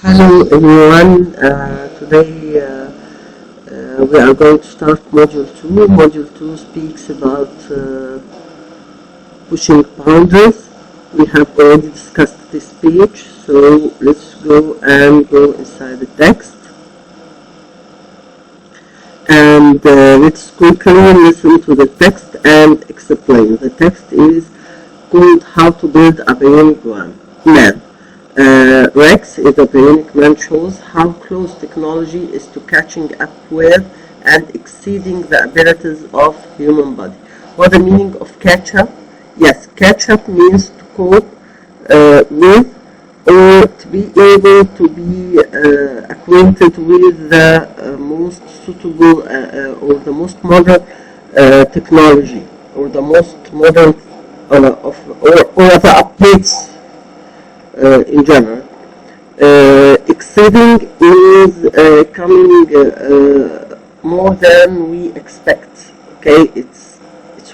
Hello everyone. Today we are going to start Module 2. Module 2 speaks about pushing boundaries. We have already discussed this page, so let's go inside the text. And let's quickly listen to the text and explain. The text is called How to Build a Bionic Man. Rex is a bionic man shows how close technology is to catching up with and exceeding the abilities of human body. What the meaning of catch up? Yes, catch up means to cope with or to be able to be acquainted with the most suitable or the most modern technology or the most modern or the updates in general. Exceeding is coming more than we expect. Okay, it's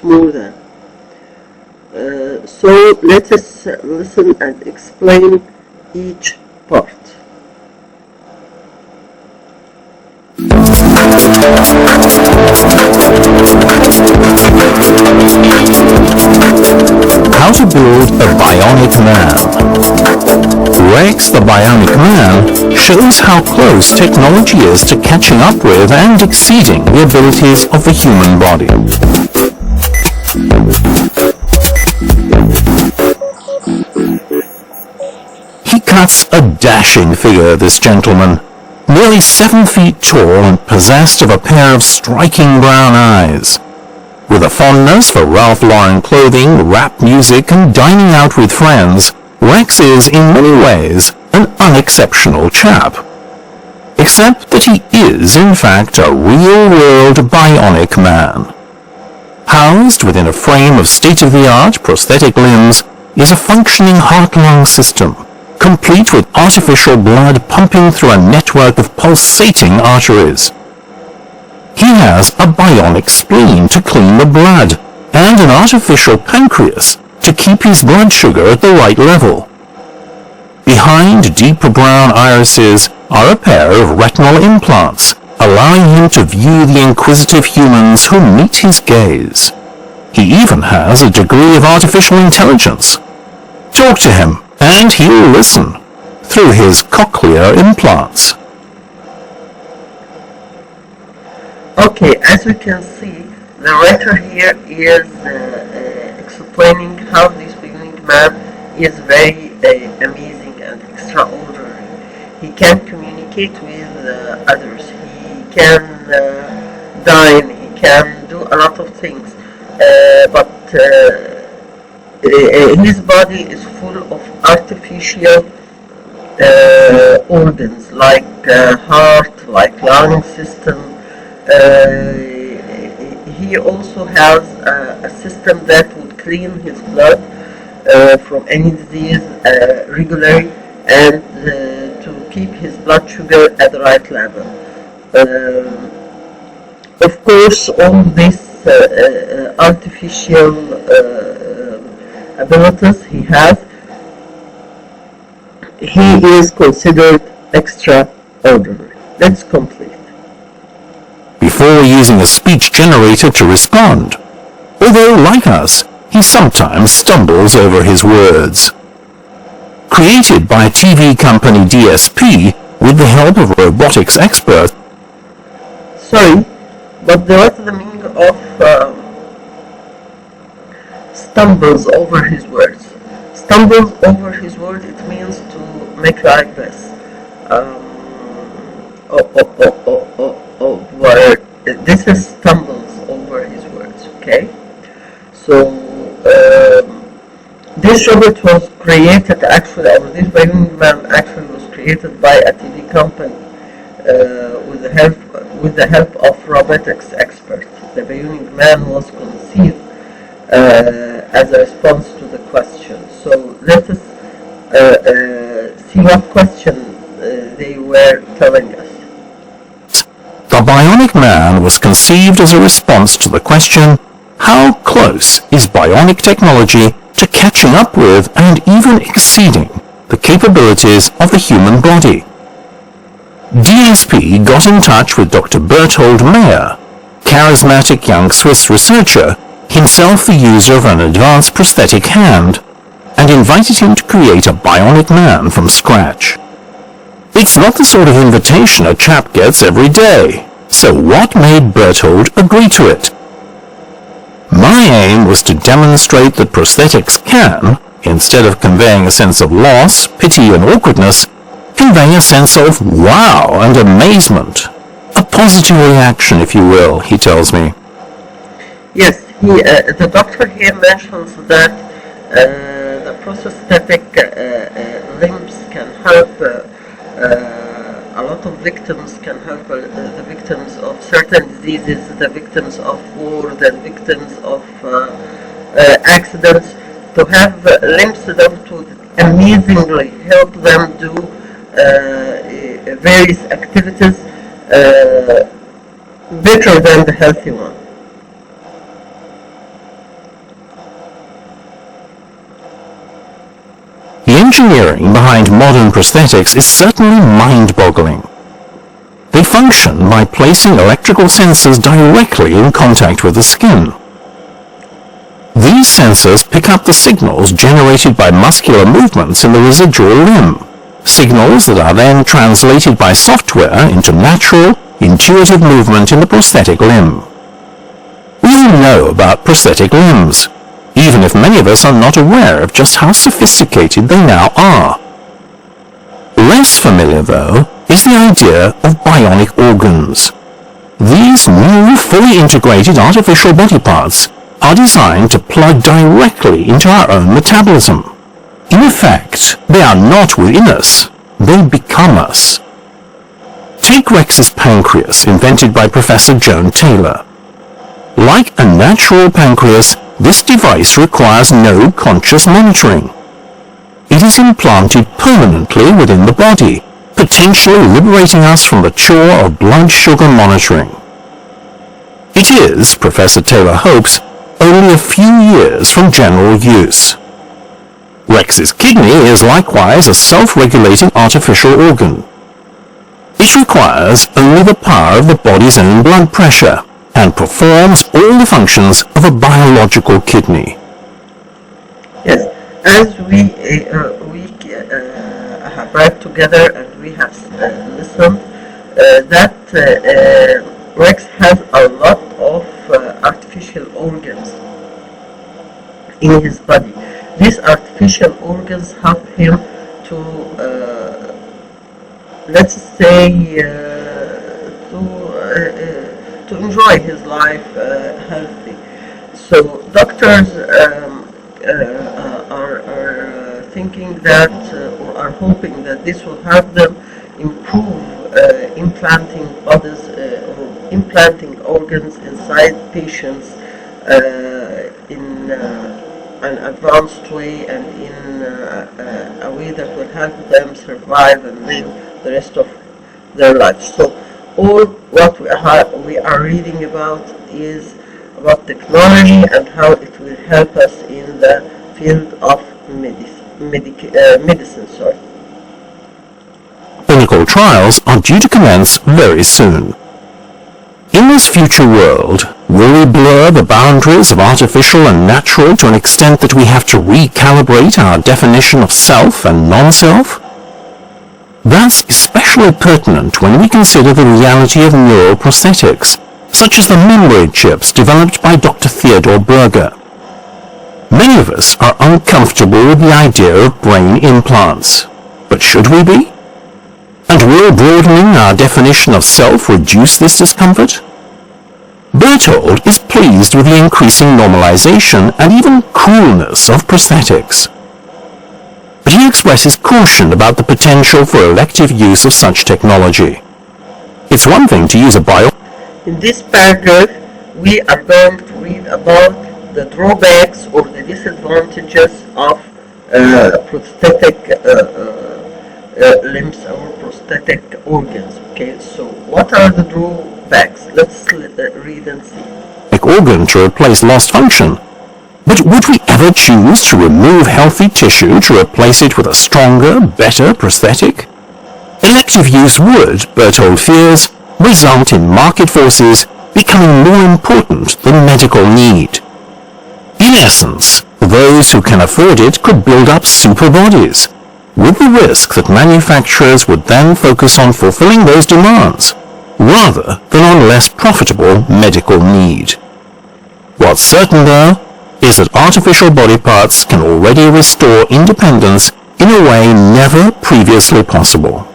more than. So let us listen and explain each part. How to build a bionic man. Rex the Bionic Man shows how close technology is to catching up with and exceeding the abilities of the human body. He cuts a dashing figure, this gentleman, nearly 7 feet tall and possessed of a pair of striking brown eyes. With a fondness for Ralph Lauren clothing, rap music, and dining out with friends, Rex is, in many ways, an unexceptional chap. Except that he is, in fact, a real-world bionic man. Housed within a frame of state-of-the-art prosthetic limbs is a functioning heart-lung system, complete with artificial blood pumping through a network of pulsating arteries. He has a bionic spleen to clean the blood, and an artificial pancreas to keep his blood sugar at the right level. Behind deep brown irises are a pair of retinal implants, allowing him to view the inquisitive humans who meet his gaze. He even has a degree of artificial intelligence. Talk to him, and he'll listen, through his cochlear implants. Okay, as we can see, the writer here is explaining how this bionic man is very amazing and extraordinary. He can communicate with others. He can dine. He can do a lot of things. But his body is full of artificial organs like heart, like lung system. He also has a system that would clean his blood from any disease regularly and to keep his blood sugar at the right level. Of course, all these artificial abilities he has, he is considered extraordinary. Let's complete. Before using a speech generator to respond, although, like us, he sometimes stumbles over his words. Created by TV company DSP with the help of robotics experts. Sorry, but what's the meaning of stumbles over his words? Stumbles over his words, it means to make like this. Where this is stumbles over his words, okay? So this robot was created actually, or this bionic man actually was created by a TV company with the help of robotics experts. The bionic man was conceived as a response to the question. So let us see what question they were telling us. The bionic man was conceived as a response to the question, how close is bionic technology to catching up with and even exceeding the capabilities of the human body? DSP got in touch with Dr. Berthold Meyer, charismatic young Swiss researcher, himself the user of an advanced prosthetic hand, and invited him to create a bionic man from scratch. It's not the sort of invitation a chap gets every day, so what made Berthold agree to it? My aim was to demonstrate that prosthetics can, instead of conveying a sense of loss, pity and awkwardness, convey a sense of wow and amazement. A positive reaction, if you will, he tells me. Yes, the doctor here mentions that the prosthetic limbs can help a lot of victims, can help the victims of certain diseases, the victims of war, the victims of accidents, to have limbs to them to amazingly help them do various activities better than the healthy one. The engineering behind modern prosthetics is certainly mind-boggling. They function by placing electrical sensors directly in contact with the skin. These sensors pick up the signals generated by muscular movements in the residual limb, signals that are then translated by software into natural, intuitive movement in the prosthetic limb. We all know about prosthetic limbs, even if many of us are not aware of just how sophisticated they now are. Less familiar, though, is the idea of bionic organs. These new, fully integrated artificial body parts are designed to plug directly into our own metabolism. In effect, they are not within us, they become us. Take Rex's pancreas, invented by Professor Joan Taylor. Like a natural pancreas, this device requires no conscious monitoring. It is implanted permanently within the body, potentially liberating us from the chore of blood sugar monitoring. It is, Professor Taylor hopes, only a few years from general use. Rex's kidney is likewise a self-regulating artificial organ. It requires only the power of the body's own blood pressure and performs all the functions of a biological kidney. Yes, as we have read together and we have listened, that Rex has a lot of artificial organs in his body. These artificial organs help him to, let's say, to enjoy his life healthy. So doctors are thinking that, or are hoping that this will help them improve implanting bodies or implanting organs inside patients in an advanced way and in a way that will help them survive and live the rest of their lives. So all what we are reading about is about technology and how it will help us in the field of medicine. Clinical trials are due to commence very soon. In this future world, will we blur the boundaries of artificial and natural to an extent that we have to recalibrate our definition of self and non-self? That's especially pertinent when we consider the reality of neural prosthetics, such as the memory chips developed by Dr. Theodore Berger. Many of us are uncomfortable with the idea of brain implants, but should we be? And will broadening our definition of self reduce this discomfort? Berthold is pleased with the increasing normalization and even coolness of prosthetics. But he expresses caution about the potential for elective use of such technology. It's one thing to use a In this paragraph, we are going to read about the drawbacks or the disadvantages of prosthetic limbs or prosthetic organs. Okay, so what are the drawbacks? Let's read and see. Organ to replace lost function. But would we ever choose to remove healthy tissue to replace it with a stronger, better prosthetic? At Elective use would, Berthold fears, result in market forces becoming more important than medical need. In essence, those who can afford it could build up super bodies, with the risk that manufacturers would then focus on fulfilling those demands, rather than on less profitable medical need. What's certain, though, is that artificial body parts can already restore independence in a way never previously possible.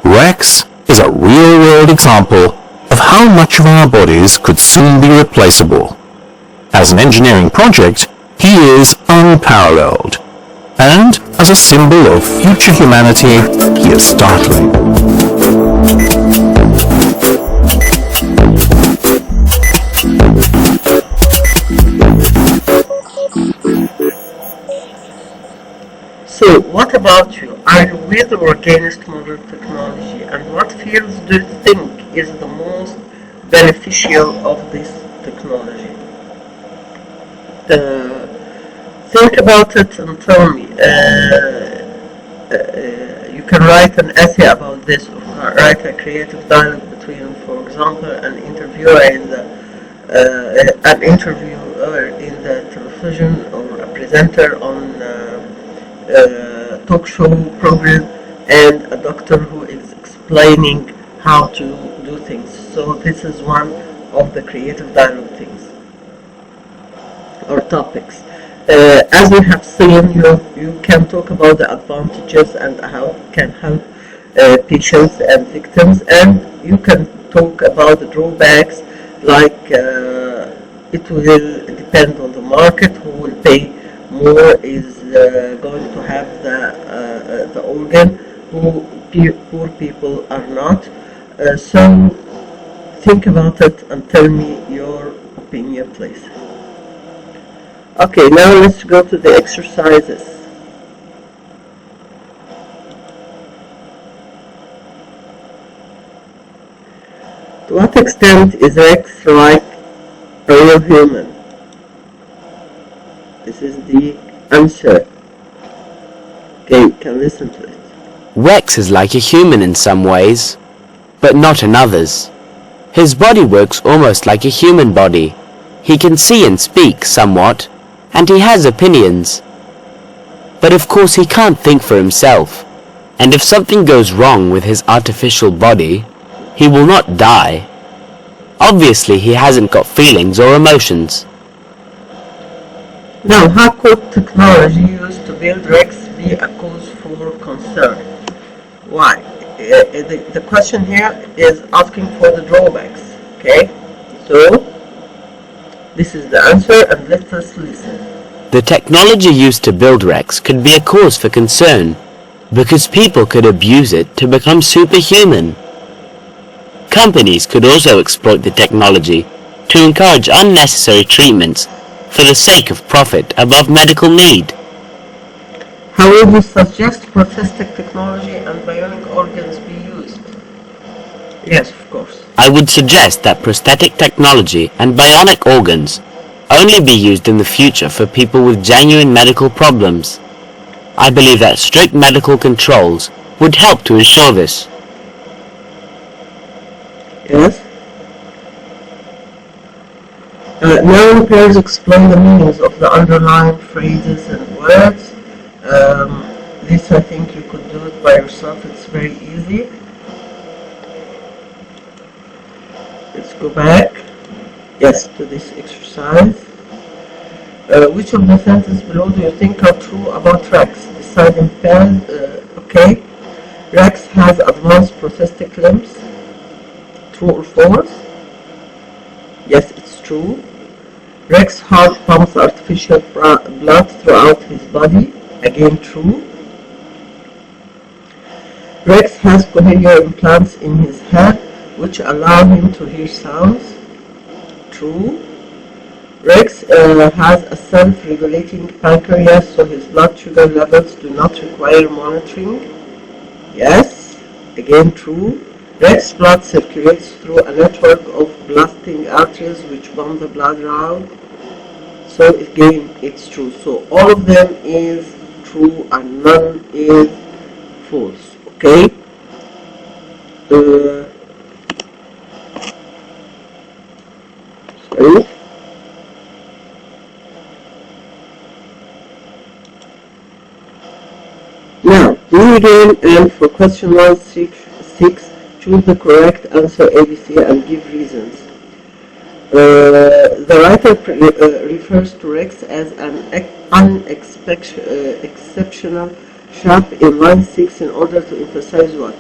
Rex is a real-world example of how much of our bodies could soon be replaceable. As an engineering project, he is unparalleled, and as a symbol of future humanity, he is startling. So, what about you? Are you with or against modern technology? And what fields do you think is the most beneficial of this technology? Think about it and tell me. You can write an essay about this, or write a creative dialogue between, for example, an interviewer in the television, or a presenter on talk show program, and a doctor who is explaining how to do things. So this is one of the creative dialogue things or topics. As we have seen, you can talk about the advantages and how it can help patients and victims, and you can talk about the drawbacks, like it will depend on the market. Who will pay more is going to have the organ, who poor people are not. So think about it and tell me your opinion, please. Okay, now let's go to the exercises. To what extent is Rex like a real human? This is the answer. Okay, you can listen to it. Rex is like a human in some ways, but not in others. His body works almost like a human body. He can see and speak somewhat, and he has opinions. But of course he can't think for himself, and if something goes wrong with his artificial body, he will not die. Obviously he hasn't got feelings or emotions. Now, how could technology used to build Rex be a cause for concern? Why? The question here is asking for the drawbacks. Okay? So, this is the answer, and let us listen. The technology used to build Rex could be a cause for concern, because people could abuse it to become superhuman. Companies could also exploit the technology to encourage unnecessary treatments for the sake of profit above medical need. How would you suggest prosthetic technology and bionic organs be used? Yes, of course. I would suggest that prosthetic technology and bionic organs only be used in the future for people with genuine medical problems. I believe that strict medical controls would help to ensure this. Yes. Now please explain the meanings of the underlying phrases and words. This I think you could do it by yourself. It's very easy. Let's go back. Yes, to this exercise. Which of the sentences below do you think are true about Rex? Decide in pairs. Okay. Rex has advanced prosthetic limbs. True or false? Yes, it's true. Rex heart pumps artificial blood throughout his body. Again, true. Rex has cochlear implants in his head which allow him to hear sounds. True. Rex has a self-regulating pancreas, so his blood sugar levels do not require monitoring. Yes. Again, true. Rex blood circulates through a network of blasting arteries which pump the blood around. So again, it's true. So all of them is true and none is false. Okay? sorry. Now, do again, and for question 166, choose the correct answer ABC and give reasons. The writer refers to Rex as an exceptional sharp in line 6 in order to emphasize what?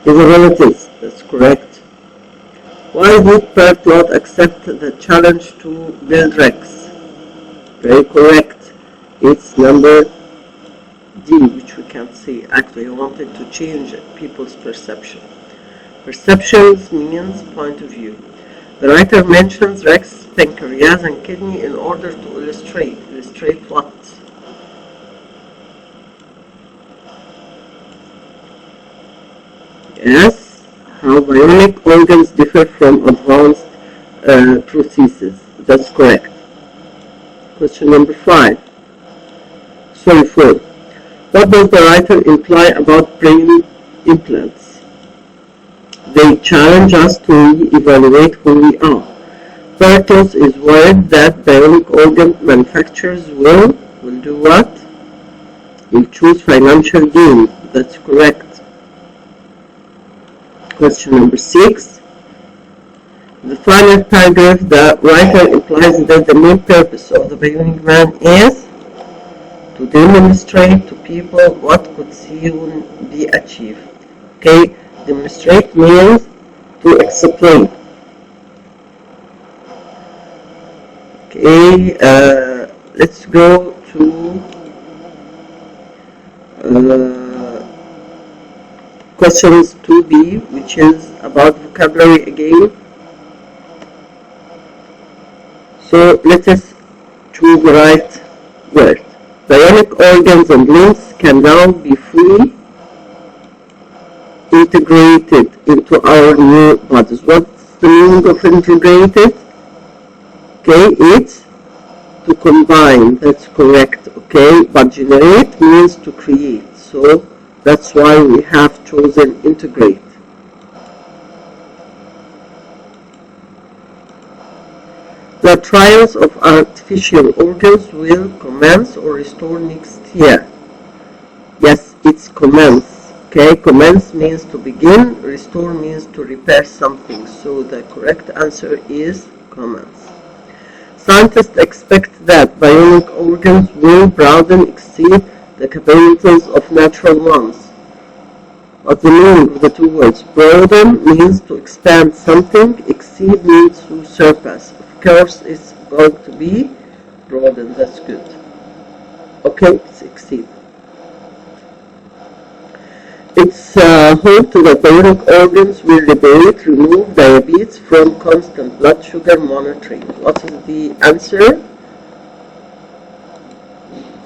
His abilities. That's correct. Why did Bert not accept the challenge to build Rex? Very correct. It's number D, which we can't see. Actually, he wanted to change people's perception. Perceptions means point of view. The writer mentions Rex pancreas and kidney in order to illustrate. Illustrate what? Yes, how bionic organs differ from advanced prostheses. That's correct. Question number 5. 4. What does the writer imply about brain implants? They challenge us to re-evaluate who we are. Bartos is worried that bionic organ manufacturers will do what? Will choose financial gain. That's correct. Question number 6. The final paragraph, the writer implies that the main purpose of the bionic man is to demonstrate to people what could soon be achieved. Okay, demonstrate means to explain. Okay, let's go to questions 2b, which is about vocabulary again. So let us choose the right word. Bionic organs and limbs can now be fully integrated into our new bodies. What's the meaning of integrated? Okay, it's to combine. That's correct. Okay, but generate means to create. So that's why we have chosen integrate. The trials of artificial organs will commence or restore next year. Yes, it's commence. Okay, commence means to begin, restore means to repair something. So the correct answer is commence. Scientists expect that bionic organs will broaden, exceed the capabilities of natural ones. What's the meaning of the two words? Broaden means to expand something, exceed means to surpass. Of course, it's going to be broaden, that's good. Okay, it's exceed. It's hoped that bionic organs will remove diabetes from constant blood sugar monitoring. What is the answer?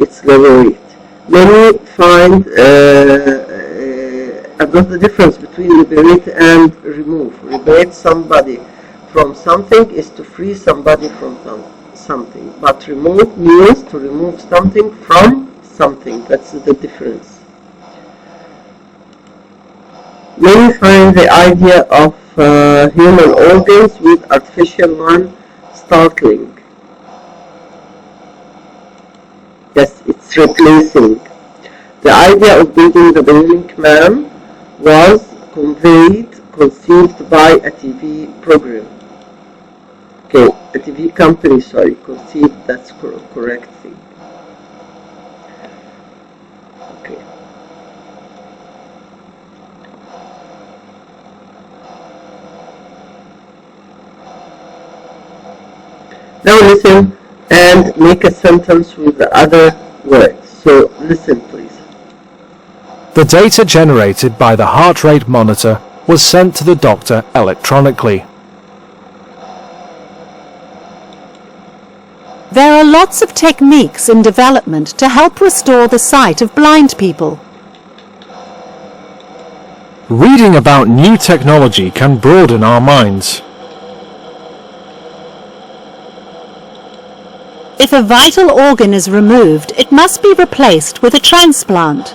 It's liberate. Many find about the difference between liberate and remove. Liberate somebody from something is to free somebody from something, but remove means to remove something from something. That's the difference. Many find the idea of human organs with artificial one startling. Yes, it's replacing. The idea of building the bionic man was conceived by a TV program. Okay, a TV company, sorry, conceived, that's correct thing. Okay. Now listen and make a sentence with the other words. So listen please. The data generated by the heart rate monitor was sent to the doctor electronically. There are lots of techniques in development to help restore the sight of blind people. Reading about new technology can broaden our minds. If a vital organ is removed, it must be replaced with a transplant.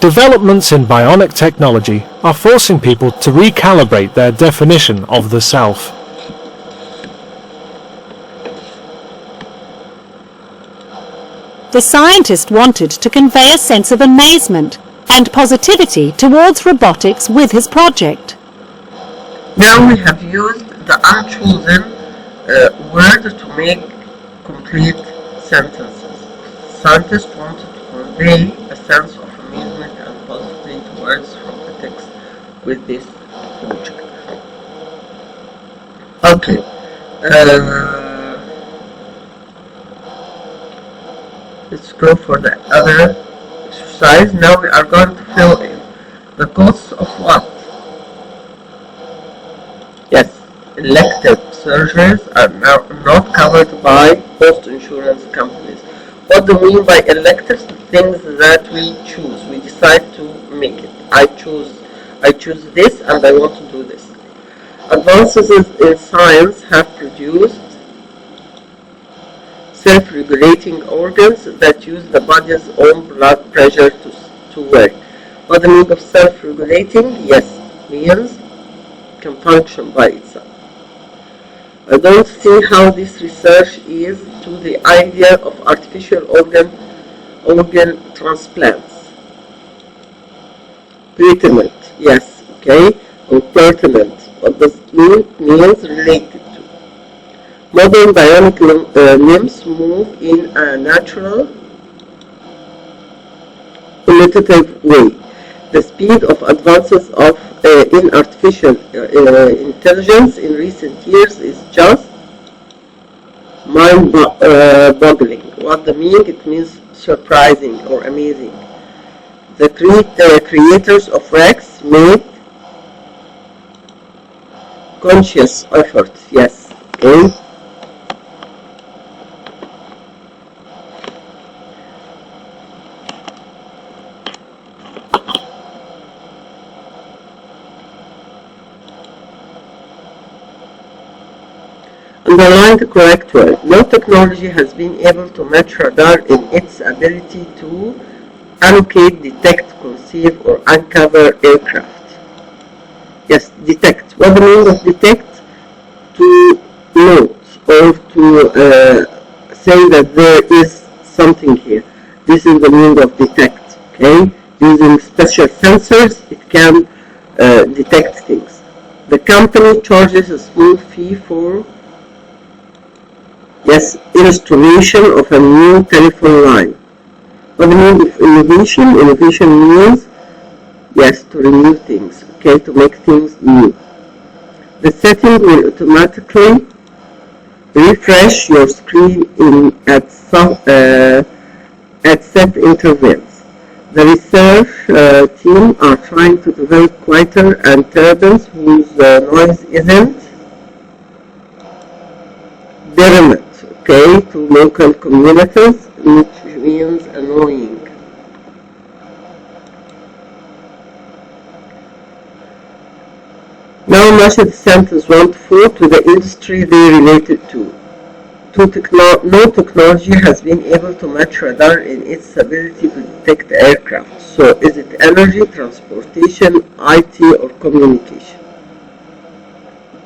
Developments in bionic technology are forcing people to recalibrate their definition of the self. The scientist wanted to convey a sense of amazement and positivity towards robotics with his project. Now we have used the unchosen word to make complete sentences. Scientists wanted to convey a sense of amazement and positivity towards from the text with this project. Okay. Let's go for the other exercise. Now we are going to fill in the costs of what? Yes, elective surgeries are now not covered by most insurance companies. What do we mean by electives? Things that we choose. We decide to make it. I choose this and I want to do this. Advances in science have produced self-regulating organs that use the body's own blood pressure to work. What the meaning of self-regulating? Yes, means can function by itself. I don't see how this research is to the idea of artificial organ transplants. Pertinent, yes, okay, or pertinent. What does it mean? Means related to. Modern bionic limbs move in a natural, imitative way. The speed of advances in artificial intelligence in recent years is just mind-boggling. What the meaning? It means surprising or amazing. The creators of Rex made conscious effort. Yes. Okay. Underline the correct word. No technology has been able to match radar in its ability to allocate, detect, conceive, or uncover aircraft. Yes, detect. What the meaning of detect? To note or to say that there is something here. This is the meaning of detect. Okay, using special sensors, it can detect things. The company charges a small fee for installation of a new telephone line. What the meaning of innovation? Innovation means, yes, to renew things, okay, to make things new. The setting will automatically refresh your screen at set intervals. The research team are trying to develop quieter and turbines whose noise isn't determined. Okay, to local communities, which means annoying. Now match the sentence 1 to 4 to the industry they related to. No technology has been able to match radar in its ability to detect aircraft. So is it energy, transportation, IT, or communication?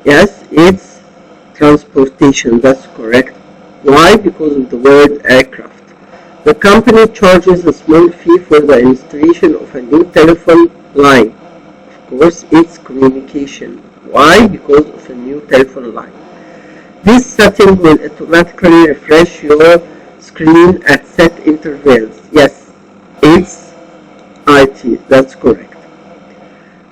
Yes, it's transportation. That's correct. Why? Because of the word aircraft. The company charges a small fee for the installation of a new telephone line. Of course, it's communication. Why? Because of a new telephone line. This setting will automatically refresh your screen at set intervals. Yes, it's IT. That's correct.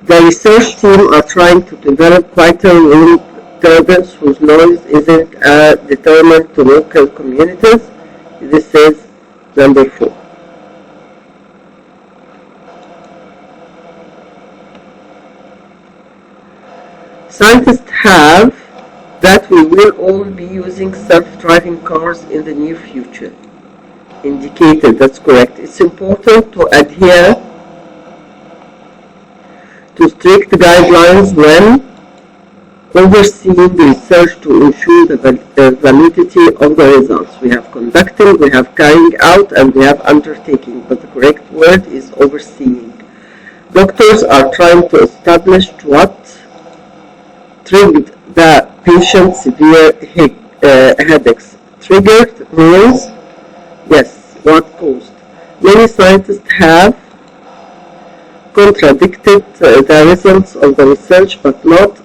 The research team are trying to develop quieter wind turbines whose noise isn't determined to local communities. This is number 4. Scientists have that we will all be using self-driving cars in the near future. Indicated, that's correct. It's important to adhere to strict guidelines when overseeing the research to ensure the validity of the results. We have conducting, we have carrying out, and we have undertaking, but the correct word is overseeing. Doctors are trying to establish what triggered the patient's severe headaches. Triggered means, yes, what caused. Many scientists have contradicted the results of the research, but not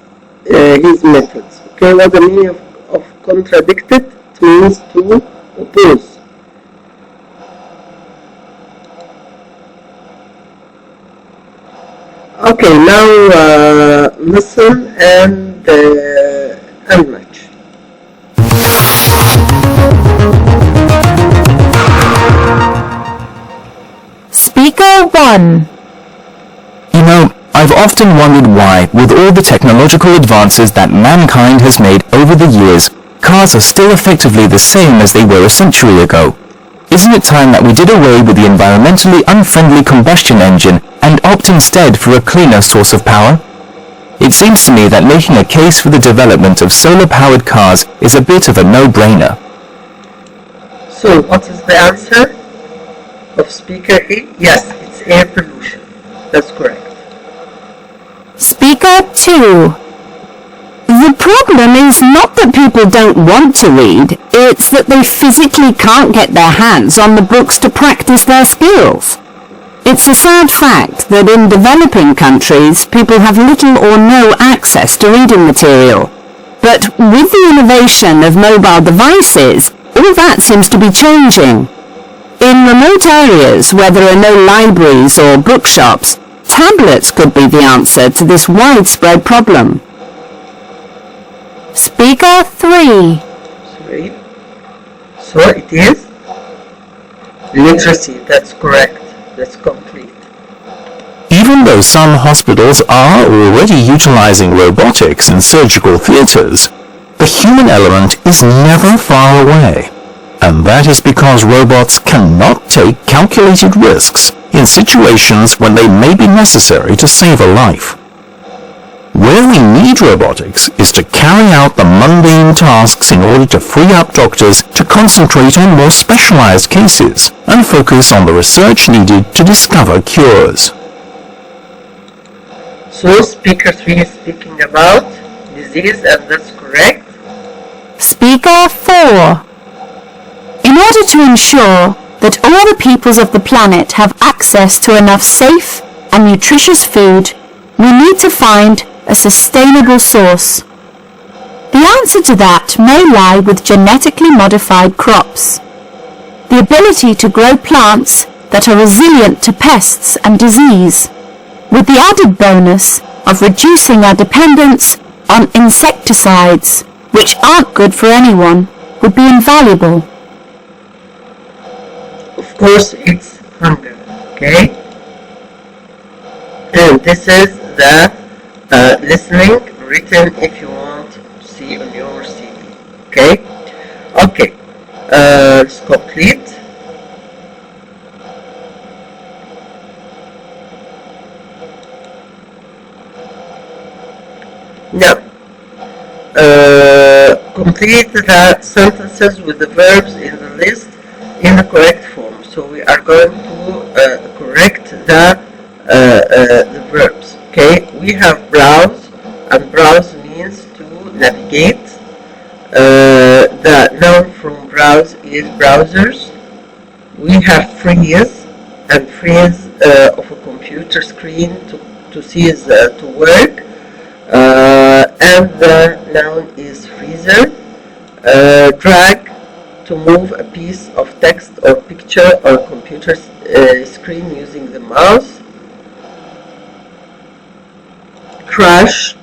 his methods. Okay, what the meaning of contradicted? It means to oppose. Okay, now listen and match. Speaker 1. You know, I've often wondered why, with all the technological advances that mankind has made over the years, cars are still effectively the same as they were a century ago. Isn't it time that we did away with the environmentally unfriendly combustion engine and opt instead for a cleaner source of power? It seems to me that making a case for the development of solar-powered cars is a bit of a no-brainer. So, what is the answer of Speaker A? Yes, it's air pollution. That's correct. Speaker 2. The problem is not that people don't want to read, it's that they physically can't get their hands on the books to practice their skills. It's a sad fact that in developing countries, people have little or no access to reading material. But with the innovation of mobile devices, all that seems to be changing. In remote areas where there are no libraries or bookshops, tablets could be the answer to this widespread problem. Speaker 3. So it is literacy. That's correct. That's complete. Even though some hospitals are already utilizing robotics in surgical theaters, the human element is never far away. And that is because robots cannot take calculated risks in situations when they may be necessary to save a life. Where we need robotics is to carry out the mundane tasks in order to free up doctors to concentrate on more specialized cases and focus on the research needed to discover cures. So Speaker 3 is speaking about disease, and that's correct. Speaker 4. In order to ensure that all the peoples of the planet have access to enough safe and nutritious food, we need to find a sustainable source. The answer to that may lie with genetically modified crops. The ability to grow plants that are resilient to pests and disease, with the added bonus of reducing our dependence on insecticides, which aren't good for anyone, would be invaluable. Of course, it's hunger, okay? And this is the listening written if you want to see on your CD, okay? Okay, it's complete. Now, complete the sentences with the verbs in the list in the correct form. So we are going to correct the verbs. Okay, we have browse, and browse means to navigate. The noun from browse is browsers. We have freeze, and freeze of a computer screen to cease to work. And the noun is freezer. Drag, to move a piece of text or picture or computer screen using the mouse. Crash,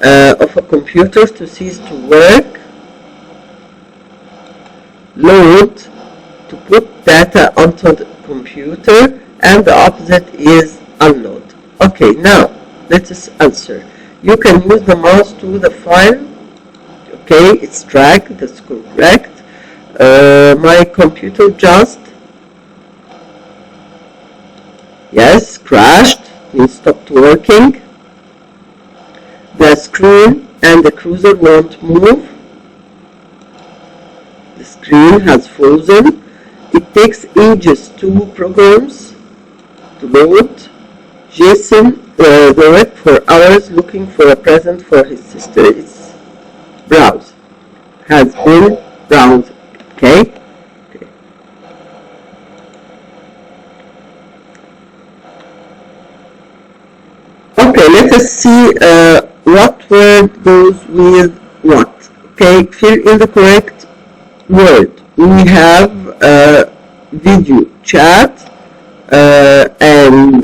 of a computer to cease to work. Load, to put data onto the computer, and the opposite is unload. Okay, now let us answer. You can use the mouse to the file. Okay, it's drag, that's correct. My computer just, yes, crashed, it stopped working. The screen and the cursor won't move. The screen has frozen. It takes ages to programs to load. Jason worked for hours looking for a present for his sister. It's browse. Has been browsed. Okay? Okay, let us see what word goes with what. Okay, fill in the correct word. We have video chat and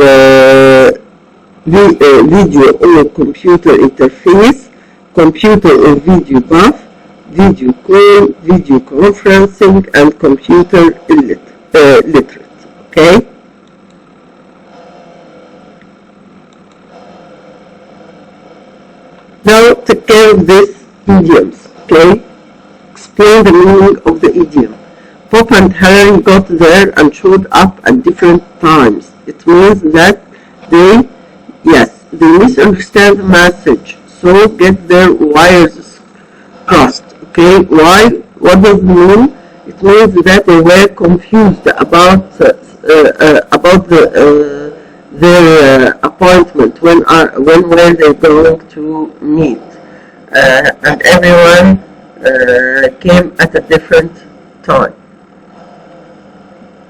video or computer interface, computer or video buff, video call, video conferencing, and computer literate. Okay? Now take care of these idioms. Okay? Explain the meaning of the idiom. Pop and Harry got there and showed up at different times. It means that they misunderstand the message, so get their wires crossed. Okay, why? What does it mean? It means that they were confused about their appointment. When were they going to meet? And everyone came at a different time.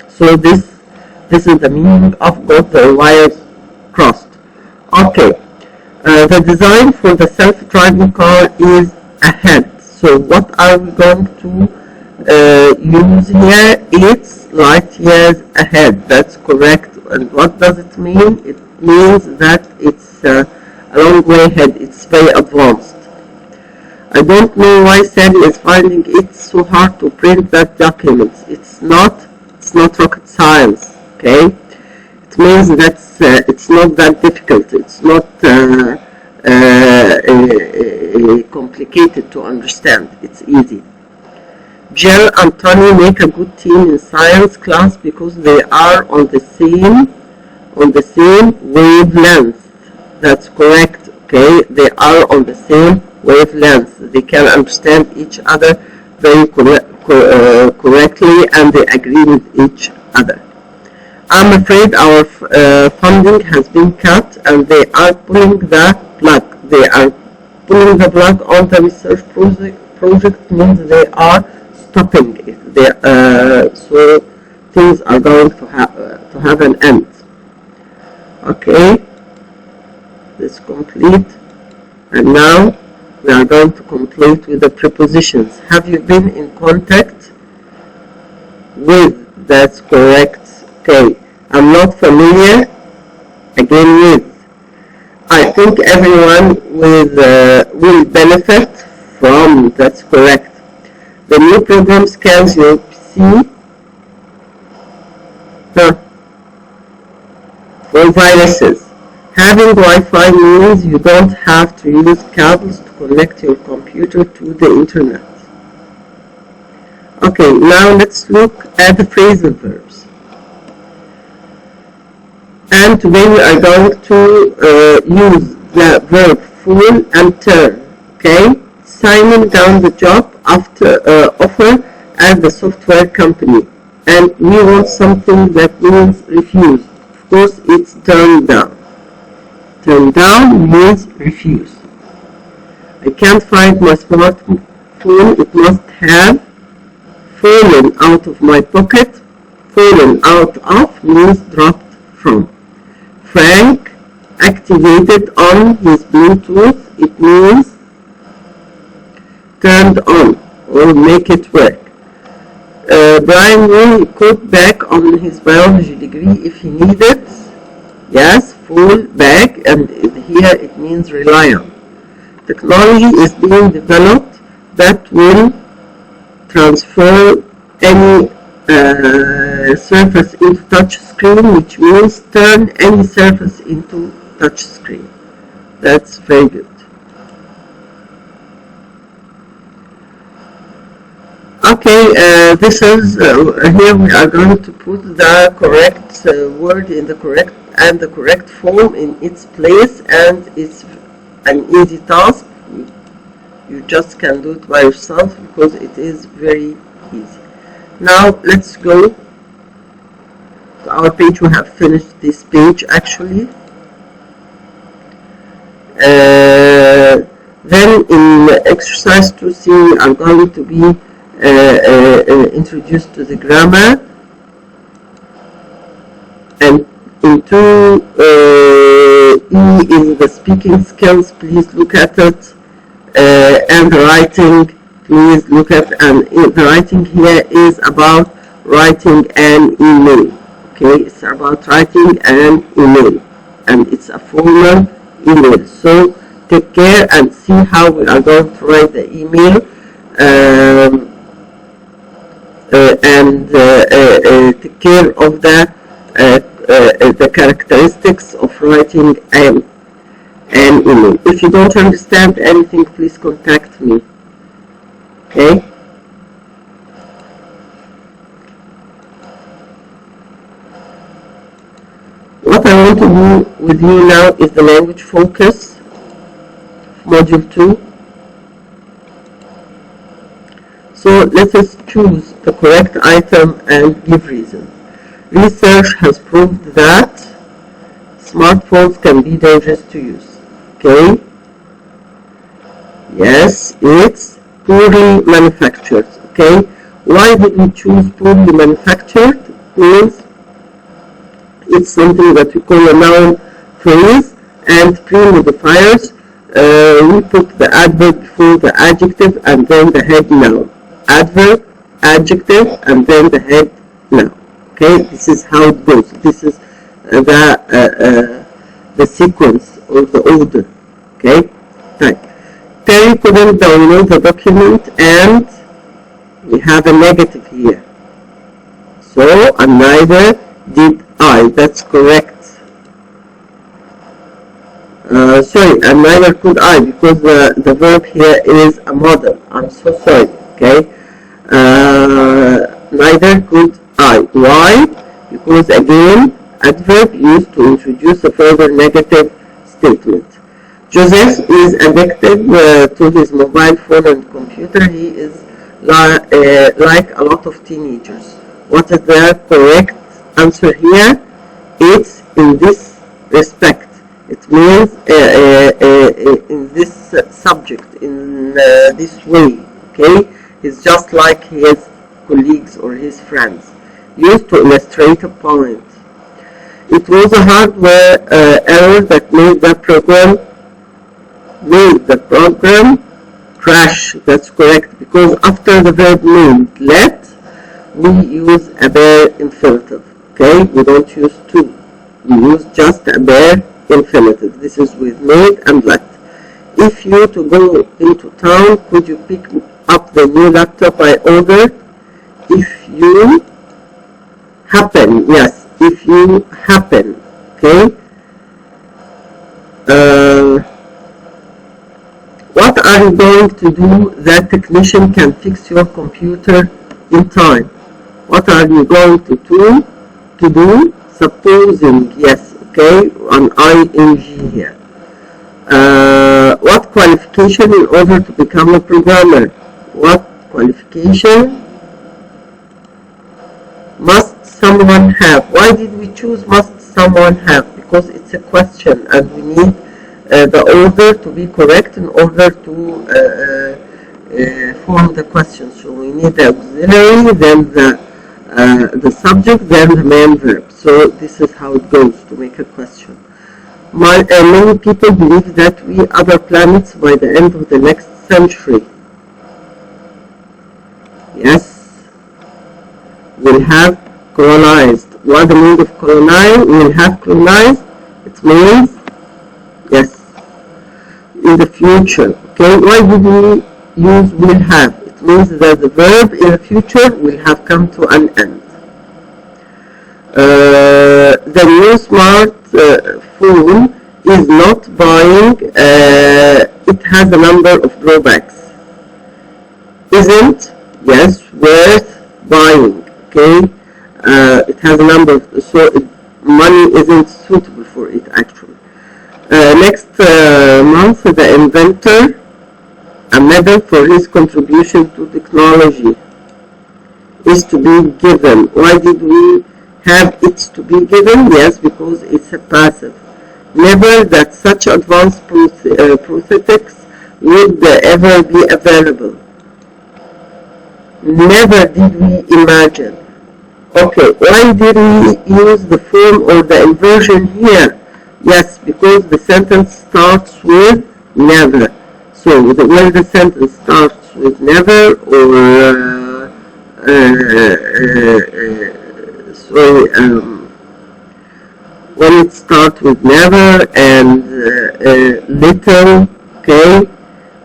So this is the meaning of got their wires crossed. Okay, the design for the self-driving car is ahead. So what are we going to use here? It's light years ahead. That's correct. And what does it mean? It means that it's a long way ahead. It's very advanced. I don't know why Sally is finding it so hard to print that document. It's not rocket science. Okay, it means that it's not that difficult. It's not complicated to understand. It's easy. Jill and Tony make a good team in science class because they are on the same wavelength. That's correct. Okay, they are on the same wavelength. They can understand each other very correctly, and they agree with each other. I'm afraid our funding has been cut, and they are pulling the plug. They are pulling the plug on the research project means they are stopping it. So things are going to have an end. Okay, this is complete, and now we are going to complete with the prepositions. Have you been in contact with? That's correct. Okay, I'm not familiar. Again, with. I think everyone will benefit from. That's correct. The new program scans your PC for viruses. Having Wi-Fi means you don't have to use cables to connect your computer to the internet. Okay, now let's look at the phrasal verbs. And today we are going to use the verb fool and turn. Okay, signing down the job after offer at the software company, and we want something that means refuse. Of course, it's turned down. Turn down means refuse. I can't find my smartphone. It must have fallen out of my pocket. Fallen out of means dropped from. Frank activated on his Bluetooth. It means turned on or make it work. Brian will cut back on his biology degree if he needed. Yes, fall back, and here it means rely on. Technology is being developed that will transfer any surface into touch screen, which means turn any surface into touch screen. That's very good. Okay, this is here we are going to put the correct word in the correct form in its place, and it's an easy task. You just can do it by yourself because it is very easy. Now let's go to our page. We have finished this page actually. Then in exercise 2C we are going to be introduced to the grammar, and in 2E is the speaking skills. Please look at it, and the writing. Please look at, and the writing here is about writing an email. Okay, it's about writing an email, and it's a formal email. So take care and see how we are going to write the email, and take care of the characteristics of writing an email. If you don't understand anything, please contact me. Okay? What I want to do with you now is the language focus, module 2. So let us choose the correct item and give reason. Research has proved that smartphones can be dangerous to use. Okay? Yes, it's poorly manufactured. Okay? Why did we choose poorly manufactured? Means it's something that we call a noun phrase, and pre-modifiers, we put the adverb before the adjective and then the head noun. Adverb, adjective, and then the head noun. Okay, this is how it goes. This is the sequence or the order. Okay, right. Terry couldn't download the document, and we have a negative here. So, and neither did I. That's correct. Sorry, and neither could I, because the verb here is a model. I'm so sorry. Okay. Neither could I. Why? Because again, adverb used to introduce a further negative statement. Joseph is addicted to his mobile phone and computer. He is like a lot of teenagers. What is the correct answer here? It's in this respect. It means in this subject, in this way. Okay, he's just like his colleagues or his friends. Used to illustrate a point. It was a hardware error that made the program crash. That's correct, because after the verb made, let, we use a bare infinitive. Okay, we don't use to. We use just a bare infinitive. This is with made and let. If you to go into town, could you pick up the new laptop I ordered? If you happen, yes, if you happen. Okay. What are you going to do that technician can fix your computer in time? What are you going to do? Supposing, yes, okay, an ing here. What qualification in order to become a programmer? What qualification must someone have? Why did we choose must someone have? Because it's a question and we need the order to be correct in order to form the question. So we need the auxiliary, then the subject, then the main verb. So this is how it goes to make a question. Many people believe that we other planets by the end of the next century, yes, will have colonized. What the meaning of colonize? Will have colonized. It means, yes, in the future. Okay, why did we use will have? It means that the verb in the future will have come to an end. The new smart phone is not buying. It has a number of drawbacks. Isn't, yes, worth buying. Okay, it has a number of, so money isn't suitable for it actually. Next month, the inventor a medal for his contribution to technology is to be given. Why did we have it to be given? Yes, because it's a passive. never that such advanced prosthetics would ever be available. Never did we imagine. Okay, why did we use the form or the inversion here? Yes, because the sentence starts with never. So when the sentence starts with never or when it starts with never and little, okay,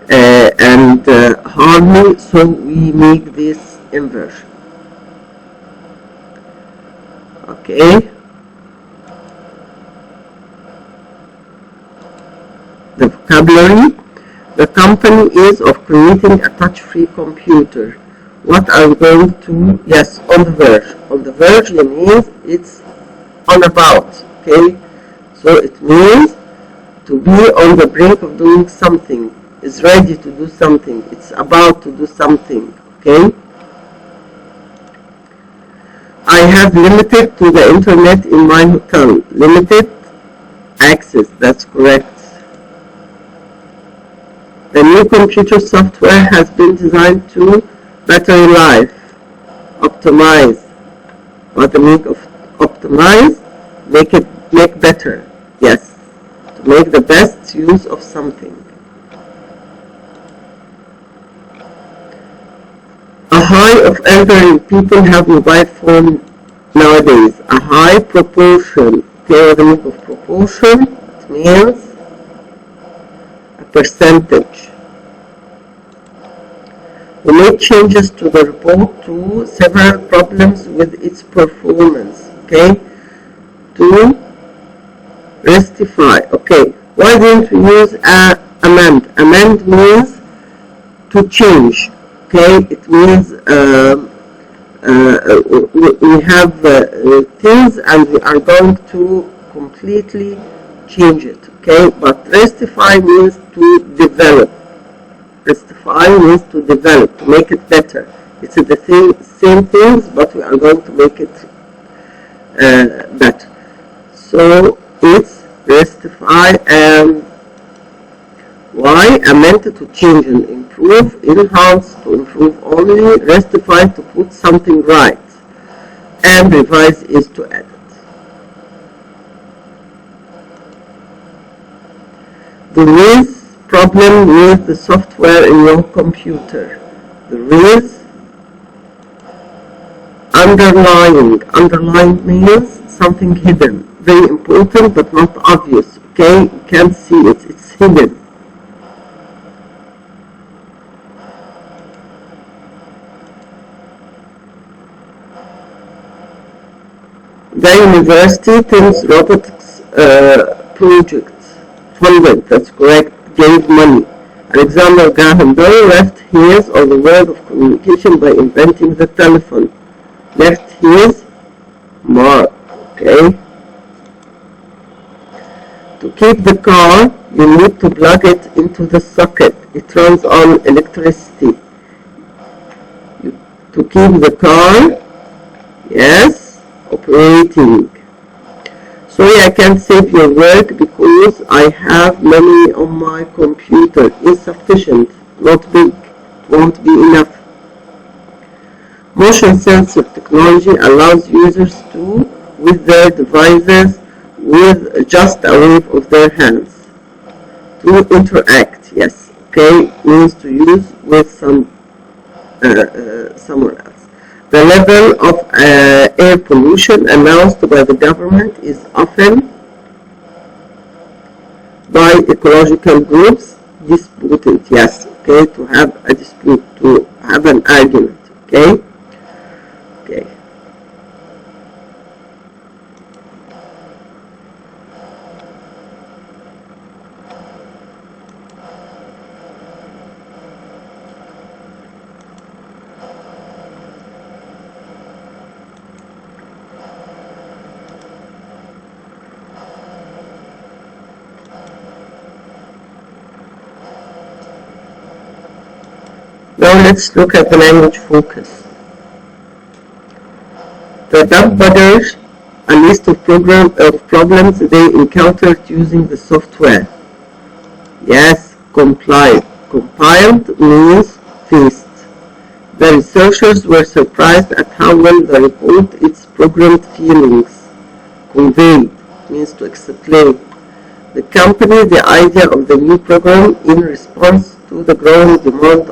and hardly, so we make this inversion. Okay. The vocabulary. The company is of creating a touch-free computer. What are we going to? Yes, on the verge. On the verge means it's on about. Okay, so it means to be on the brink of doing something, is ready to do something, it's about to do something. Okay, I have limited to the internet in my hotel. Limited access, that's correct. The new computer software has been designed to battery life, optimize. What the meaning of optimize? Make better. Yes, to make the best use of something. A high of elderly people have mobile phone nowadays. A high proportion. Okay, the meaning of proportion? It means a percentage. We made changes to the report to several problems with its performance. Okay, to rectify. Okay, why didn't we use amend? Amend means to change. Okay, it means we have things and we are going to completely change it. Okay, but rectify means to develop. Rectify means to develop, to make it better. It's the same things, but we are going to make it better. So it's rectify and why? Amend to change and improve, enhance to improve only, rectify to put something right, and revise is to edit. There is problem with the software in your computer. There is underlying. Underlying means something hidden, very important but not obvious. Okay, you can't see it, it's hidden. The university Thames Robotics project funded, that's correct, gave money. Alexander Graham Bell left his or the world of communication by inventing the telephone. Left his mark. Okay. To keep the car, you need to plug it into the socket. It runs on electricity. To keep the car, yes, operating. Sorry, I can't save your work because I have many on my computer. Insufficient, not big, won't be enough. Motion sensor technology allows users to, with their devices, with just a wave of their hands, to interact. Yes, okay, means to use with someone else. The level of air pollution announced by the government is often by ecological groups disputed. Yes, okay, to have a dispute, to have an argument. Okay, okay. Now let's look at the language focus. The dog buggers a list of problems they encountered using the software. Yes, compiled. Compiled means faced. The researchers were surprised at how well the report its programmed feelings. Conveyed means to explain. The company the idea of the new program in response to the growing demand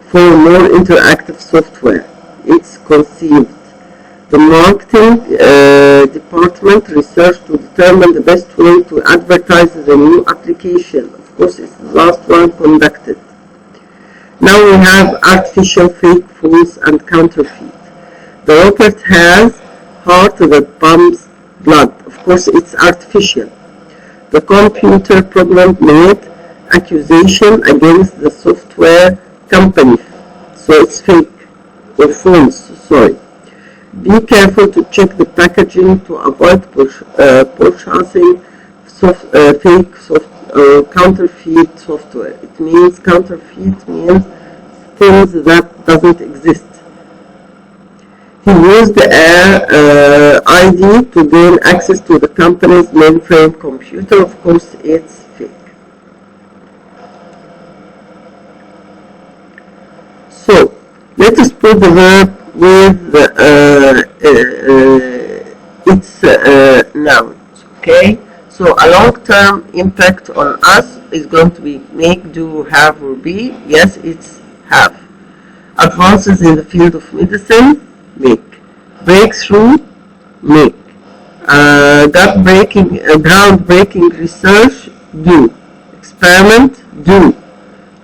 for more interactive software. It's conceived. The marketing department researched to determine the best way to advertise the new application. Of course, it's the last one conducted. Now we have artificial, fake, false, and counterfeit. The robot has heart that pumps blood. Of course, it's artificial. The computer program made accusation against the software company, so it's fake or false. Sorry. Be careful to check the packaging to avoid purchasing fake counterfeit software. It means counterfeit means things that doesn't exist. He used the ID to gain access to the company's mainframe computer. Of course, it's fake. So, let us put the verb with its nouns. Okay? So, a long-term impact on us is going to be make, do, have, or be. Yes, it's have. Advances in the field of medicine, make. Breakthrough, make. Groundbreaking research, do. Experiment, do.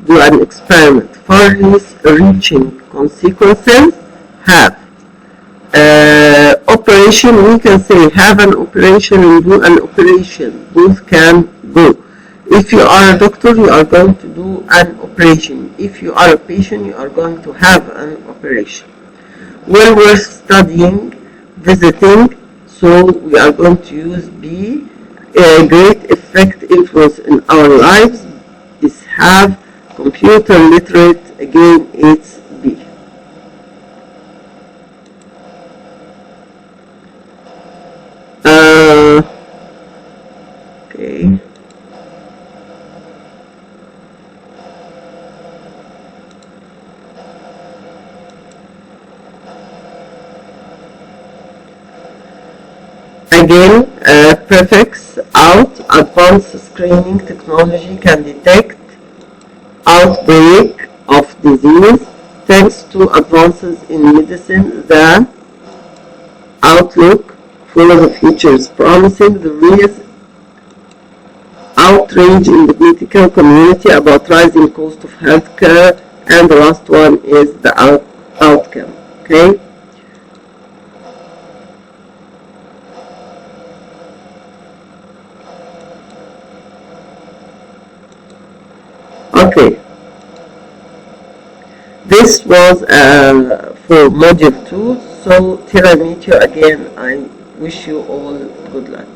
Do an experiment. Far-reaching consequences, have. Operation, we can say have an operation and do an operation. Both can go. If you are a doctor, you are going to do an operation. If you are a patient, you are going to have an operation. Well worth studying, visiting, so we are going to use be. A great effect, influence in our lives is have. Computer literate, again it's be. Okay. Again, prefix out. Advanced screening technology can detect outbreak of disease. Thanks to advances in medicine, the outlook for the future is promising. There is outrage in the medical community about rising cost of healthcare, and the last one is the outcome. Okay. Okay, this was for module 2, so till I meet you again, I wish you all good luck.